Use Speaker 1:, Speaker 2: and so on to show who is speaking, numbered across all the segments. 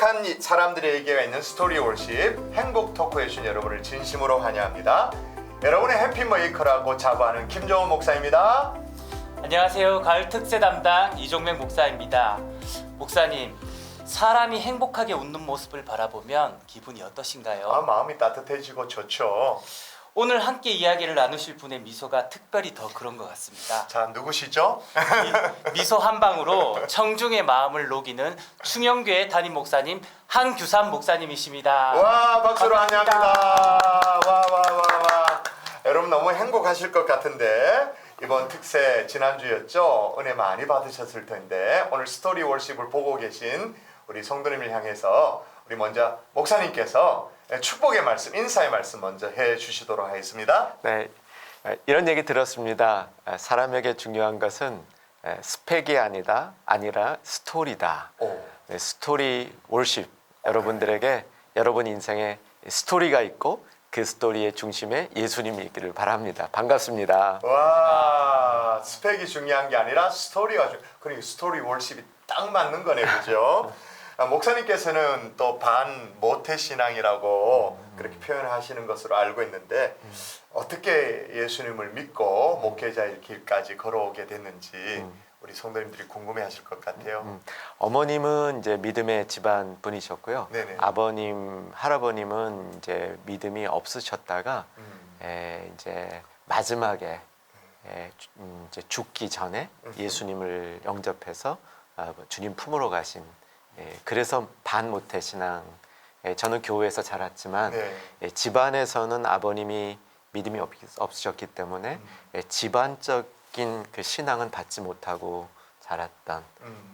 Speaker 1: 행복한 사람들에게가 있는 스토리 월십 행복 토크에 주신 여러분을 진심으로 환영합니다. 여러분의 해피메이커라고 자부하는 김정훈 목사입니다.
Speaker 2: 안녕하세요. 가을 특세 담당 이종명 목사입니다. 목사님, 사람이 행복하게 웃는 모습을 바라보면 기분이 어떠신가요?
Speaker 1: 마음이 따뜻해지고 좋죠.
Speaker 2: 오늘 함께 이야기를 나누실 분의 미소가 특별히 더 그런 것 같습니다.
Speaker 1: 자, 누구시죠?
Speaker 2: 미소 한 방으로 청중의 마음을 녹이는 충영교회 담임 목사님 한규삼 목사님이십니다.
Speaker 1: 와, 박수로
Speaker 2: 반갑습니다.
Speaker 1: 환영합니다. 와. 여러분 너무 행복하실 것 같은데 이번 특세 지난주였죠? 은혜 많이 받으셨을 텐데 오늘 스토리 월십을 보고 계신 우리 성도님을 향해서 우리 먼저 목사님께서 축복의 말씀, 인사의 말씀 먼저 해주시도록 하겠습니다.
Speaker 3: 네, 이런 얘기 들었습니다. 사람에게 중요한 것은 스펙이 아니라 스토리다. 네, 스토리 월십. 여러분들에게 여러분 인생에 스토리가 있고 그 스토리의 중심에 예수님이 있기를 바랍니다. 반갑습니다.
Speaker 1: 와, 스펙이 중요한 게 아니라 스토리가 그러니까 스토리 월십이 딱 맞는 거네, 그죠? 목사님께서는 또 반 모태신앙이라고 그렇게 표현하시는 것으로 알고 있는데 어떻게 예수님을 믿고 목회자의 길까지 걸어오게 됐는지 우리 성도님들이 궁금해하실 것 같아요.
Speaker 3: 어머님은 이제 믿음의 집안 분이셨고요.
Speaker 1: 네네.
Speaker 3: 아버님, 할아버님은 이제 믿음이 없으셨다가 이제 마지막에 이제 죽기 전에 예수님을 영접해서 주님 품으로 가신. 그래서 반 모태 신앙. 저는 교회에서 자랐지만
Speaker 1: 네.
Speaker 3: 집안에서는 아버님이 믿음이 없으셨기 때문에 집안적인 그 신앙은 받지 못하고 자랐던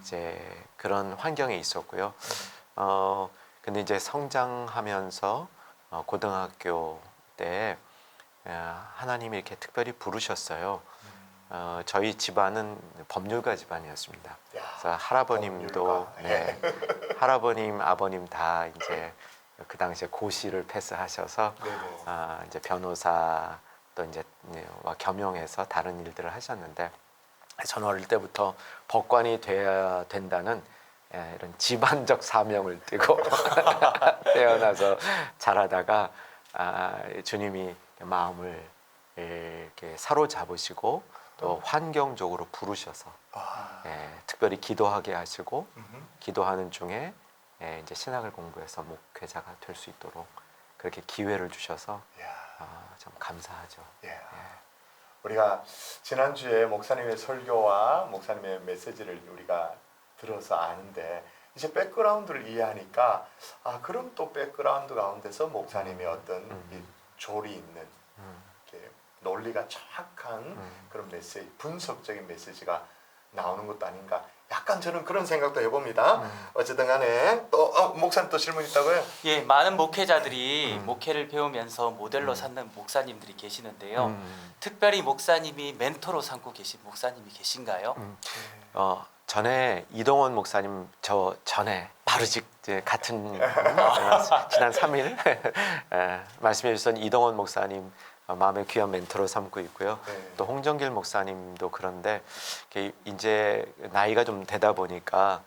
Speaker 3: 이제 그런 환경에 있었고요. 근데 이제 성장하면서 고등학교 때 하나님이 이렇게 특별히 부르셨어요. 저희 집안은 법률가 집안이었습니다. 그래서 할아버님도
Speaker 1: 법률가.
Speaker 3: 할아버님, 아버님 다 이제 그 당시에 고시를 패스하셔서 이제 변호사 또 이제 겸용해서 다른 일들을 하셨는데 저는 어릴 때부터 법관이 돼야 된다는 이런 집안적 사명을 띠고 태어나서 자라다가 주님이 마음을 이렇게 사로잡으시고 또 환경적으로 부르셔서 특별히 기도하게 하시고 기도하는 중에 이제 신학을 공부해서 목회자가 될 수 있도록 그렇게 기회를 주셔서 참 감사하죠.
Speaker 1: 우리가 지난주에 목사님의 설교와 목사님의 메시지를 우리가 들어서 아는데 이제 백그라운드를 이해하니까 그럼 또 백그라운드 가운데서 목사님의 어떤 이 조리 있는 이렇게 논리가 정확한 그런 메시지, 분석적인 메시지가 나오는 것도 아닌가. 약간 저는 그런 생각도 해봅니다. 어쨌든 간에 또 목사님 또 질문 있다고요?
Speaker 2: 예, 많은 목회자들이 목회를 배우면서 모델로 삼는 목사님들이 계시는데요. 특별히 목사님이 멘토로 삼고 계신 목사님이 계신가요?
Speaker 3: 전에 이동원 목사님 전에 바로 같은 지난 3일 말씀해 주신 이동원 목사님 마음의 귀한 멘토로 삼고 있고요. 또 홍정길 목사님도 그런데 이제 나이가 좀 되다 보니까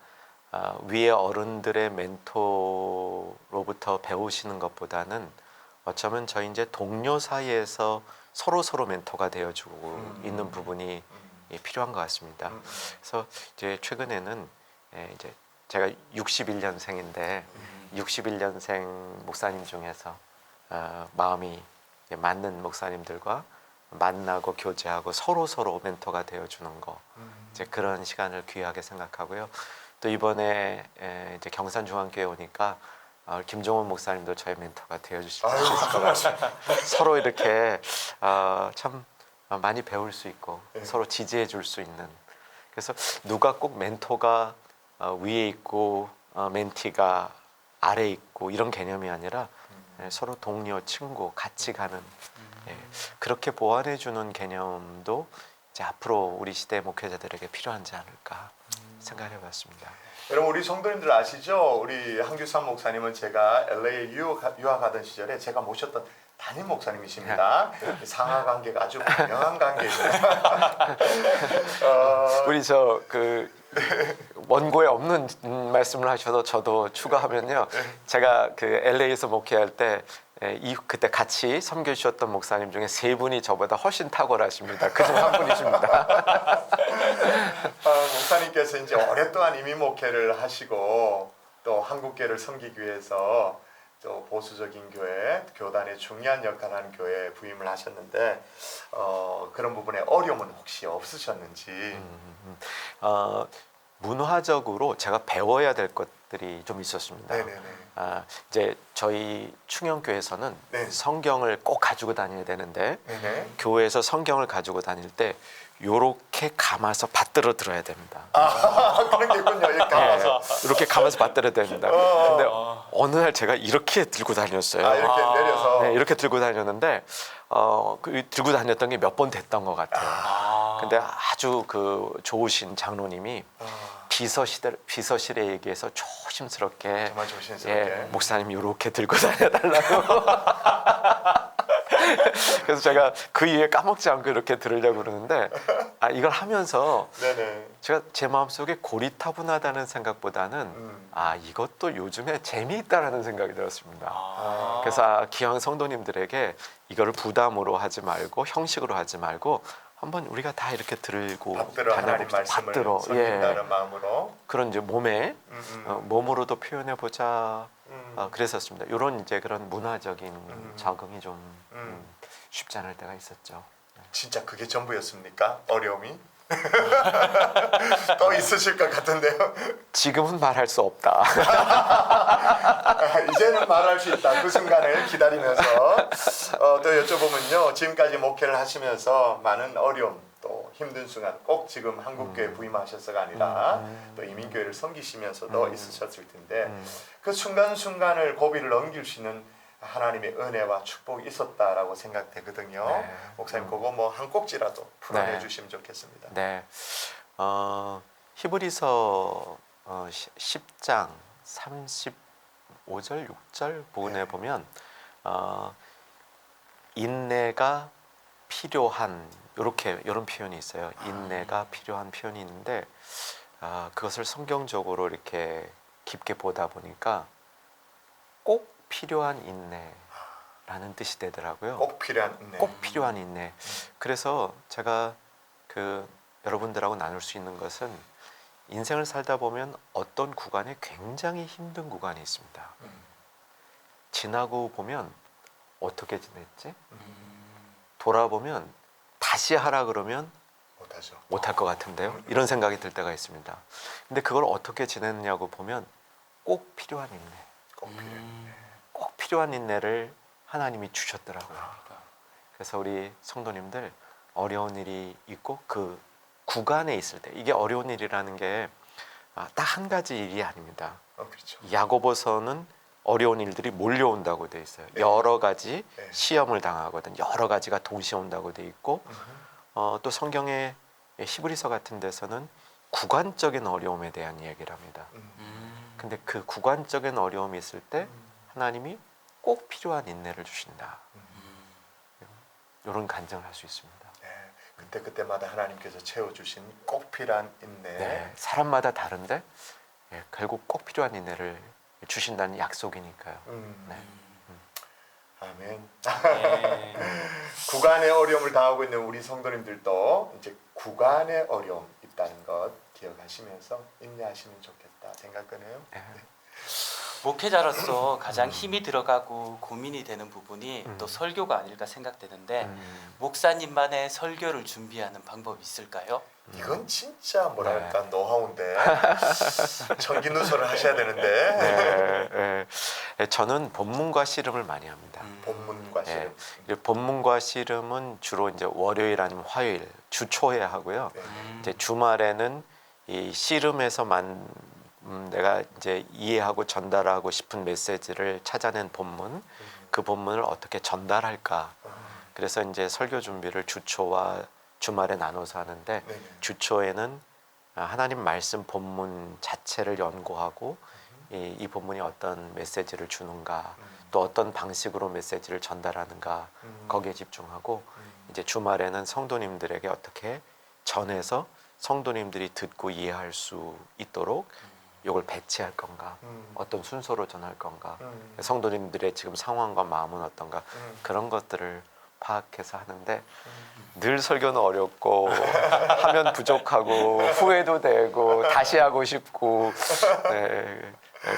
Speaker 3: 위에 어른들의 멘토로부터 배우시는 것보다는 어쩌면 저희 이제 동료 사이에서 서로 멘토가 되어주고 있는 부분이 필요한 것 같습니다. 그래서 이제 최근에는 이제 제가 61년생인데 61년생 목사님 중에서 마음이 맞는 목사님들과 만나고 교제하고 서로 멘토가 되어주는 거 이제 그런 시간을 귀하게 생각하고요. 또 이번에 이제 경산중앙교회 오니까 김종원 목사님도 저의 멘토가 되어주실 수 있을 것 같아요. 서로 이렇게 참 많이 배울 수 있고 서로 지지해 줄 수 있는. 그래서 누가 꼭 멘토가 위에 있고 멘티가 아래 있고 이런 개념이 아니라 서로 동료, 친구, 같이 가는 그렇게 보완해 주는 개념도 이제 앞으로 우리 시대 목회자들에게 필요하지 않을까 생각해 봤습니다.
Speaker 1: 여러분 우리 성도님들 아시죠? 우리 한규삼 목사님은 제가 LA에 유학하던 시절에 제가 모셨던 담임 목사님이십니다. 상하 관계가 아주 분명한 관계입니다.
Speaker 3: 우리 원고에 없는 말씀을 하셔도 저도 추가하면요. 제가 그 LA에서 목회할 때 그때 같이 섬겨 주셨던 목사님 중에 3분이 저보다 훨씬 탁월하십니다. 그중 한 분이십니다.
Speaker 1: 목사님께서 이제 오랫동안 이민 목회를 하시고 또 한국교회를 섬기기 위해서 또 보수적인 교회, 교단의 중요한 역할을 하는 교회에 부임을 하셨는데 그런 부분에 어려움은 혹시 없으셨는지?
Speaker 3: 문화적으로 제가 배워야 될 것들이 좀 있었습니다.
Speaker 1: 네네네.
Speaker 3: 이제 저희 충영교회에서는
Speaker 1: 네.
Speaker 3: 성경을 꼭 가지고 다녀야 되는데
Speaker 1: 네네.
Speaker 3: 교회에서 성경을 가지고 다닐 때 요렇게 감아서 받들어 들어야 됩니다.
Speaker 1: 그런 게 있군요. 이렇게 감아서.
Speaker 3: 이렇게 감아서 받들어야 됩니다. 근데 어느 날 제가 이렇게 들고 다녔어요.
Speaker 1: 이렇게 내려서.
Speaker 3: 네, 이렇게 들고 다녔는데 들고 다녔던 게 몇 번 됐던 것 같아요. 근데 아주 그 좋으신 장로님이 비서실에 얘기해서 조심스럽게
Speaker 1: 정말 조심스럽게.
Speaker 3: 목사님 이렇게 들고 다녀달라고. 그래서 제가 그 이후에 까먹지 않고 이렇게 들으려고 그러는데 이걸 하면서
Speaker 1: 네네.
Speaker 3: 제가 제 마음속에 고리타분하다는 생각보다는 이것도 요즘에 재미있다라는 생각이 들었습니다. 그래서 기왕 성도님들에게 이거를 부담으로 하지 말고 형식으로 하지 말고 한번 우리가 다 이렇게 들고
Speaker 1: 받들어 하나님 말씀을
Speaker 3: 받들어
Speaker 1: 섬긴다는 마음으로.
Speaker 3: 그런 이제 몸에 몸으로도 표현해 보자.
Speaker 1: 음.
Speaker 3: 그랬었습니다. 이런 이제 그런 문화적인 적응이 좀 쉽지 않을 때가 있었죠.
Speaker 1: 진짜 그게 전부였습니까? 어려움이? 또 있으실 것 같은데요.
Speaker 3: 지금은 말할 수 없다.
Speaker 1: 이제는 말할 수 있다. 그 순간을 기다리면서 또 여쭤보면요. 지금까지 목회를 하시면서 많은 어려움 또 힘든 순간 꼭 지금 한국교회 부임하셔서가 아니라 또 이민교회를 섬기시면서도 있으셨을 텐데 그 순간순간을 고비를 넘길 수 있는 하나님의 은혜와 축복이 있었다라고 생각되거든요.
Speaker 3: 네.
Speaker 1: 목사님 그거 뭐 한 꼭지라도 풀어내
Speaker 3: 네.
Speaker 1: 주시면 좋겠습니다.
Speaker 3: 네. 히브리서 10장 35절 6절 부분에 보면 인내가 필요한 이런 표현이 있어요. 인내가 필요한 표현이 있는데 그것을 성경적으로 이렇게 깊게 보다 보니까 꼭 필요한 인내라는 뜻이 되더라고요.
Speaker 1: 꼭 필요한 인내.
Speaker 3: 꼭 필요한 인내. 그래서 제가 여러분들하고 나눌 수 있는 것은 인생을 살다 보면 어떤 구간에 굉장히 힘든 구간이 있습니다. 지나고 보면 어떻게 지냈지? 돌아보면 다시 하라 그러면
Speaker 1: 못하죠.
Speaker 3: 못할 것 같은데요. 이런 생각이 들 때가 있습니다. 근데 그걸 어떻게 지냈냐고 보면 꼭 필요한 인내.
Speaker 1: 꼭 필요한.
Speaker 3: 꼭 필요한 인내를 하나님이 주셨더라고요. 그래서 우리 성도님들 어려운 일이 있고 그 구간에 있을 때 이게 어려운 일이라는 게 딱 한 가지 일이 아닙니다.
Speaker 1: 그렇죠.
Speaker 3: 야고보서는 어려운 일들이 몰려온다고 돼 있어요.
Speaker 1: 네.
Speaker 3: 여러 가지
Speaker 1: 네.
Speaker 3: 시험을 당하거든. 여러 가지가 동시에 온다고 돼 있고 또 성경의 히브리서 같은 데서는 구간적인 어려움에 대한 이야기를 합니다. 근데 그 구간적인 어려움이 있을 때 하나님이 꼭 필요한 인내를 주신다. 이런 간증을 할 수 있습니다.
Speaker 1: 네, 그때마다 하나님께서 채워주신 꼭 필요한 인내.
Speaker 3: 네, 사람마다 다른데 결국 꼭 필요한 인내를 주신다는 약속이니까요. 네.
Speaker 1: 아멘.
Speaker 2: 네.
Speaker 1: 구간의 어려움을 당하고 있는 우리 성도님들도 이제 구간의 어려움 있다는 것 기억하시면서 인내하시면 좋겠다 생각하네요.
Speaker 3: 네.
Speaker 2: 목회자로서 가장 힘이 들어가고 고민이 되는 부분이 또 설교가 아닐까 생각되는데 목사님만의 설교를 준비하는 방법이 있을까요?
Speaker 1: 이건 진짜 뭐랄까 노하우인데 청기누설을 하셔야 되는데
Speaker 3: 저는 본문과 씨름을 많이 합니다.
Speaker 1: 본문과 씨름.
Speaker 3: 본문과 씨름은 주로 이제 월요일 아니면 화요일 주초에 하고요. 이제 주말에는 이 씨름에서만 내가 이제 이해하고 전달하고 싶은 메시지를 찾아낸 본문, 그 본문을 어떻게 전달할까. 그래서 이제 설교 준비를 주초와 주말에 나눠서 하는데 주초에는 하나님 말씀 본문 자체를 연구하고 이 본문이 어떤 메시지를 주는가, 또 어떤 방식으로 메시지를 전달하는가 거기에 집중하고 이제 주말에는 성도님들에게 어떻게 전해서 성도님들이 듣고 이해할 수 있도록 이걸 배치할 건가, 어떤 순서로 전할 건가, 성도님들의 지금 상황과 마음은 어떤가, 그런 것들을 파악해서 하는데 늘 설교는 어렵고 하면 부족하고 후회도 되고 다시 하고 싶고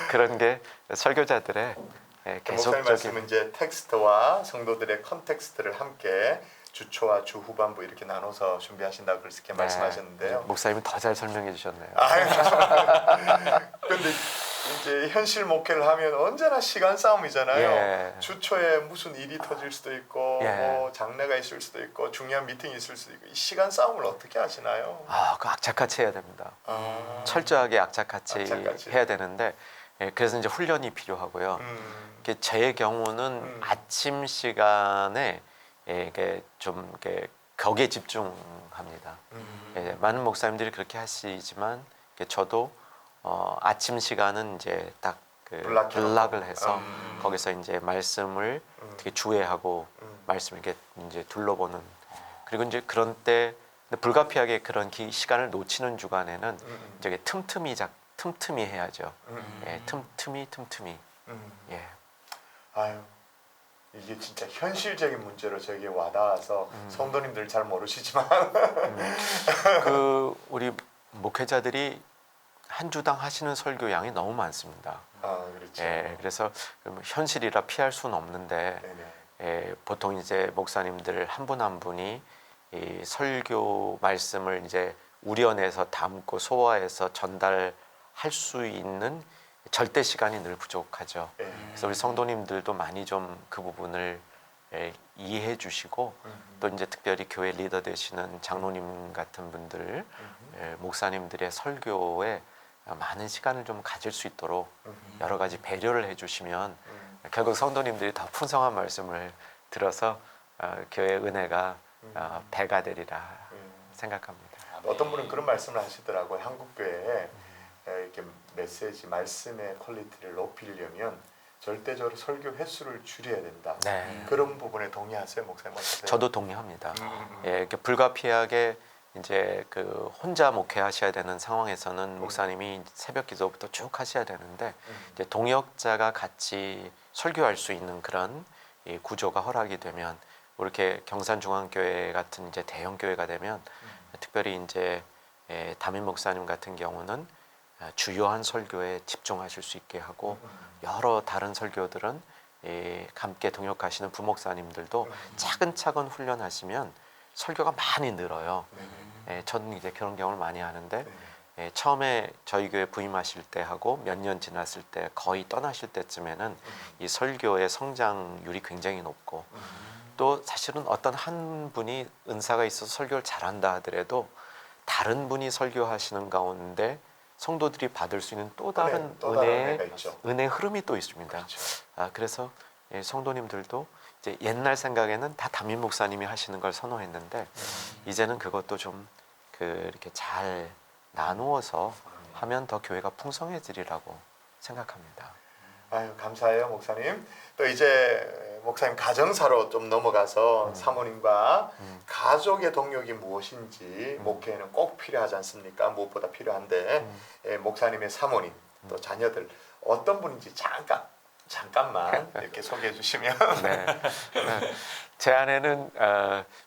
Speaker 3: 그런 게 설교자들의
Speaker 1: 목사님
Speaker 3: 계속적인
Speaker 1: 말씀은 이제 텍스트와 성도들의 컨텍스트를 함께 주초와 주 후반부 이렇게 나눠서 준비하신다고 그렇게 말씀하셨는데요.
Speaker 3: 목사님이 더 잘 설명해 주셨네요.
Speaker 1: 근데 이제 현실 목회를 하면 언제나 시간 싸움이잖아요.
Speaker 3: 예.
Speaker 1: 주초에 무슨 일이 터질 수도 있고
Speaker 3: 예.
Speaker 1: 뭐 장례가 있을 수도 있고 중요한 미팅이 있을 수도 있고 이 시간 싸움을 어떻게 하시나요?
Speaker 3: 그 악착같이 해야 됩니다.
Speaker 1: 아.
Speaker 3: 철저하게 악착같이
Speaker 1: 악착같이.
Speaker 3: 해야 되는데 그래서 이제 훈련이 필요하고요. 제 경우는 아침 시간에 이게 좀 이렇게 격에 집중합니다. 많은 목사님들이 그렇게 하시지만 저도 아침 시간은 이제 딱 블락을 해서 거기서 이제 말씀을 되게 주의하고 말씀 이렇게 이제 둘러보는 그리고 이제 그런 때 불가피하게 그런 시간을 놓치는 주간에는 이제 틈틈이 해야죠. 틈틈이 예.
Speaker 1: 아유 이게 진짜 현실적인 문제로 저에게 와닿아서 성도님들 잘 모르시지만
Speaker 3: 우리 목회자들이 한 주당 하시는 설교 양이 너무 많습니다.
Speaker 1: 그렇죠.
Speaker 3: 그래서 현실이라 피할 수는 없는데
Speaker 1: 네네.
Speaker 3: 보통 이제 목사님들 한 분 한 분이 이 설교 말씀을 이제 우려내서 담고 소화해서 전달할 수 있는 절대 시간이 늘 부족하죠. 그래서 우리 성도님들도 많이 좀 그 부분을 이해해 주시고 또 이제 특별히 교회 리더 되시는 장로님 같은 분들, 목사님들의 설교에 많은 시간을 좀 가질 수 있도록 여러 가지 배려를 해주시면 결국 성도님들이 더 풍성한 말씀을 들어서 교회 은혜가 배가 되리라 생각합니다.
Speaker 1: 어떤 분은 그런 말씀을 하시더라고요. 한국 교회에 이렇게 메시지 말씀의 퀄리티를 높이려면 절대적으로 설교 횟수를 줄여야 된다.
Speaker 3: 네.
Speaker 1: 그런 부분에 동의하세요, 목사님 어떠세요?
Speaker 3: 저도 동의합니다. 이렇게 불가피하게 이제 혼자 목회하셔야 되는 상황에서는 목사님이 새벽 기도부터 쭉 하셔야 되는데 이제 동역자가 같이 설교할 수 있는 그런 구조가 허락이 되면 이렇게 경산중앙교회 같은 이제 대형 교회가 되면 특별히 이제 담임 목사님 같은 경우는 주요한 설교에 집중하실 수 있게 하고 여러 다른 설교들은 함께 동역하시는 부목사님들도 차근차근 훈련하시면 설교가 많이 늘어요. 저는 이제 그런 경험을 많이 하는데 처음에 저희 교회 부임하실 때 하고 몇 년 지났을 때 거의 떠나실 때쯤에는 이 설교의 성장률이 굉장히 높고 또 사실은 어떤 한 분이 은사가 있어서 설교를 잘한다 하더라도 다른 분이 설교하시는 가운데 성도들이 받을 수 있는 또 다른 은혜의 흐름이 또 있습니다.
Speaker 1: 그렇죠.
Speaker 3: 그래서 성도님들도 이제 옛날 생각에는 다 담임 목사님이 하시는 걸 선호했는데 이제는 그것도 좀 이렇게 잘 나누어서 하면 더 교회가 풍성해지리라고 생각합니다.
Speaker 1: 아유 감사해요, 목사님. 또 이제 목사님 가정사로 좀 넘어가서 사모님과 가족의 동력이 무엇인지 목회에는 꼭 필요하지 않습니까? 무엇보다 필요한데 목사님의 사모님 또 자녀들 어떤 분인지 잠깐만 이렇게 소개해 주시면.
Speaker 3: 네. 제 아내는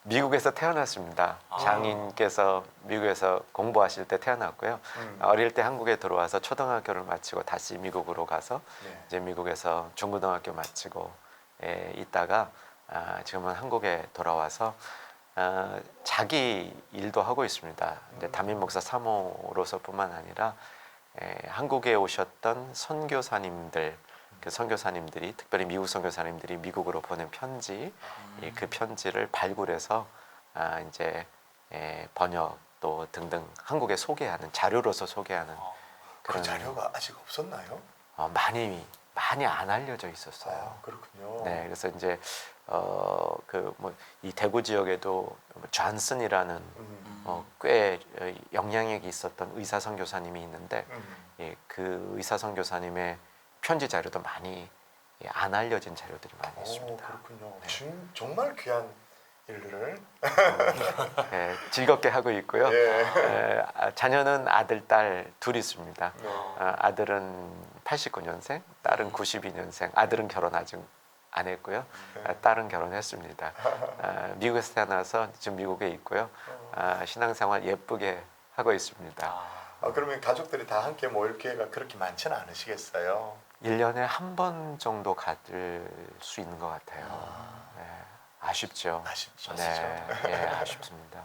Speaker 3: 미국에서 태어났습니다. 장인께서 미국에서 공부하실 때 태어났고요. 어릴 때 한국에 들어와서 초등학교를 마치고 다시 미국으로 가서 이제 미국에서 중고등학교 마치고 있다가 지금은 한국에 돌아와서 자기 일도 하고 있습니다. 이제 담임 목사 사모로서뿐만 아니라 한국에 오셨던 선교사님들. 그 선교사님들이 특별히 미국 선교사님들이 미국으로 보낸 편지, 그 편지를 발굴해서 이제 번역 또 등등 한국에 소개하는 자료로서 소개하는
Speaker 1: 그 자료가 아직 없었나요?
Speaker 3: 많이 안 알려져 있었어요.
Speaker 1: 그렇군요.
Speaker 3: 네, 그래서 이제 이 대구 지역에도 존슨이라는 꽤 영향력이 있었던 의사 선교사님이 있는데 그 의사 선교사님의 편지 자료도 많이 안 알려진 자료들이 많이 있습니다.
Speaker 1: 그렇군요.
Speaker 3: 네.
Speaker 1: 정말 귀한 일을
Speaker 3: 예, 즐겁게 하고 있고요.
Speaker 1: 예.
Speaker 3: 자녀는 아들, 딸 둘이 있습니다.
Speaker 1: 네.
Speaker 3: 아들은 89년생, 딸은 92년생. 아들은 결혼 아직 안 했고요.
Speaker 1: 네.
Speaker 3: 딸은 결혼했습니다. 미국에서 태어나서 지금 미국에 있고요. 신앙생활 예쁘게 하고 있습니다.
Speaker 1: 그러면 가족들이 다 함께 모일 기회가 그렇게 많지는 않으시겠어요?
Speaker 3: 1년에 한 번 정도 가질 수 있는 것 같아요. 네, 아쉽죠.
Speaker 1: 아쉽죠.
Speaker 3: 네, 예, 아쉽습니다.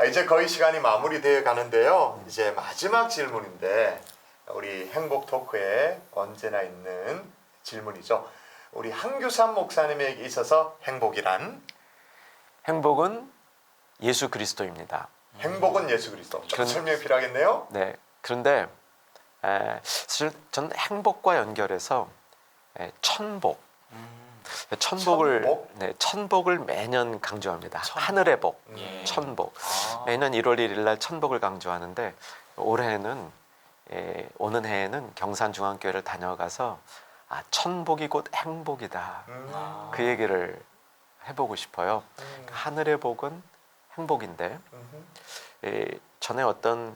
Speaker 1: 이제 거의 시간이 마무리되어 가는데요. 이제 마지막 질문인데 우리 행복 토크에 언제나 있는 질문이죠. 우리 한규삼 목사님에게 있어서 행복이란?
Speaker 3: 행복은 예수 그리스도입니다.
Speaker 1: 행복은 예수 그리스도. 좀
Speaker 3: 그런-
Speaker 1: 설명이 필요하겠네요.
Speaker 3: 네, 그런데 사실 저는 행복과 연결해서 천복, 천복을
Speaker 1: 천복?
Speaker 3: 네, 천복을 매년 강조합니다.
Speaker 2: 천복.
Speaker 3: 하늘의 복,
Speaker 2: 예.
Speaker 3: 천복.
Speaker 2: 아.
Speaker 3: 매년 1월 1일 날 천복을 강조하는데 올해는 오는 해에는 경산중앙교회를 다녀가서 천복이 곧 행복이다.
Speaker 1: 음.
Speaker 3: 그 얘기를 해보고 싶어요. 하늘의 복은 행복인데 전에 어떤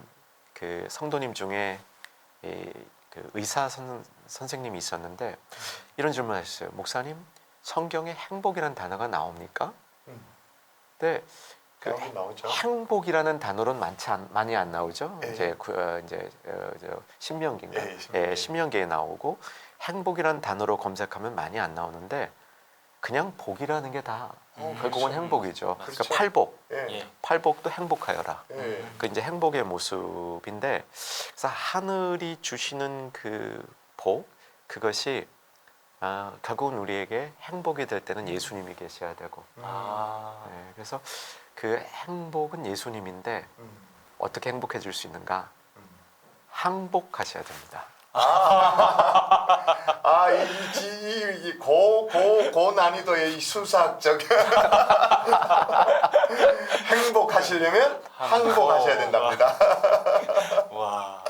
Speaker 3: 그 성도님 중에 그 의사 선생님이 있었는데 이런 질문을 하셨어요. 목사님, 성경에 행복이라는 단어가 나옵니까?
Speaker 1: 음.
Speaker 3: 네. 그
Speaker 1: 나오긴 나오죠.
Speaker 3: 행복이라는 단어는 많이 안 나오죠.
Speaker 1: 예.
Speaker 3: 이제 신명기인가?
Speaker 1: 예, 신명기.
Speaker 3: 신명기에 나오고 행복이라는 단어로 검색하면 많이 안 나오는데 그냥 복이라는 게 다 결국은
Speaker 1: 그렇죠.
Speaker 3: 행복이죠.
Speaker 1: 그렇죠.
Speaker 3: 그러니까 팔복,
Speaker 1: 예.
Speaker 2: 예.
Speaker 3: 팔복도 행복하여라.
Speaker 1: 예.
Speaker 3: 그 이제 행복의 모습인데 그래서 하늘이 주시는 그 복 그것이 결국은 우리에게 행복이 될 때는 예수님이 계셔야 되고 네, 그래서 그 행복은 예수님인데 어떻게 행복해질 수 있는가? 항복하셔야 됩니다.
Speaker 1: 고 난이도의 이 수사학적 행복하시려면 항복하셔야 된답니다.
Speaker 2: 와.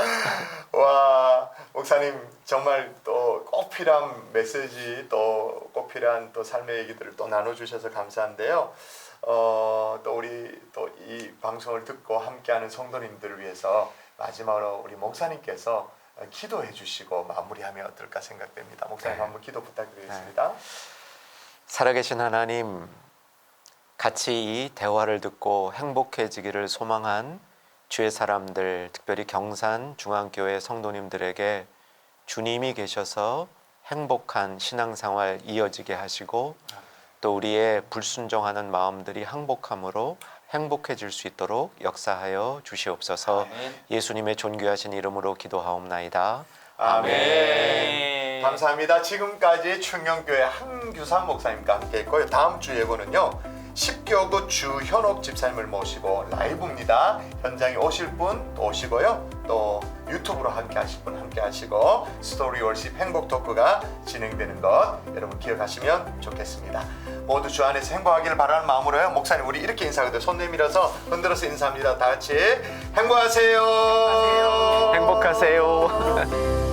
Speaker 1: 와, 목사님 정말 또 꼭 필요한 메시지 또 꼭 필요한 또 삶의 얘기들을 또 나눠주셔서 감사한데요. 또 우리 또 이 방송을 듣고 함께하는 성도님들을 위해서 마지막으로 우리 목사님께서 기도해 주시고 마무리하면 어떨까 생각됩니다. 목사님
Speaker 3: 네.
Speaker 1: 한번 기도 부탁드리겠습니다.
Speaker 3: 살아계신 하나님, 같이 이 대화를 듣고 행복해지기를 소망한 주의 사람들, 특별히 경산 중앙교회 성도님들에게 주님이 계셔서 행복한 신앙생활 이어지게 하시고 또 우리의 불순종하는 마음들이 항복함으로 행복해질 수 있도록 역사하여 주시옵소서.
Speaker 2: 아멘.
Speaker 3: 예수님의 존귀하신 이름으로 기도하옵나이다.
Speaker 1: 아멘. 감사합니다. 지금까지 충영교회 한규삼 목사님과 함께했고요. 다음 주 예고는요. 10교구 주현옥 집사님을 모시고 라이브입니다. 현장에 오실 분 또 오시고요. 또 유튜브로 함께하실 분 함께하시고 스토리 월십 행복 토크가 진행되는 것 여러분 기억하시면 좋겠습니다. 모두 주 안에서 행복하기를 바라는 마음으로요. 목사님 우리 이렇게 인사하거든요. 손 내밀어서 흔들어서 인사합니다. 다 같이 행복하세요.
Speaker 3: 행복하세요.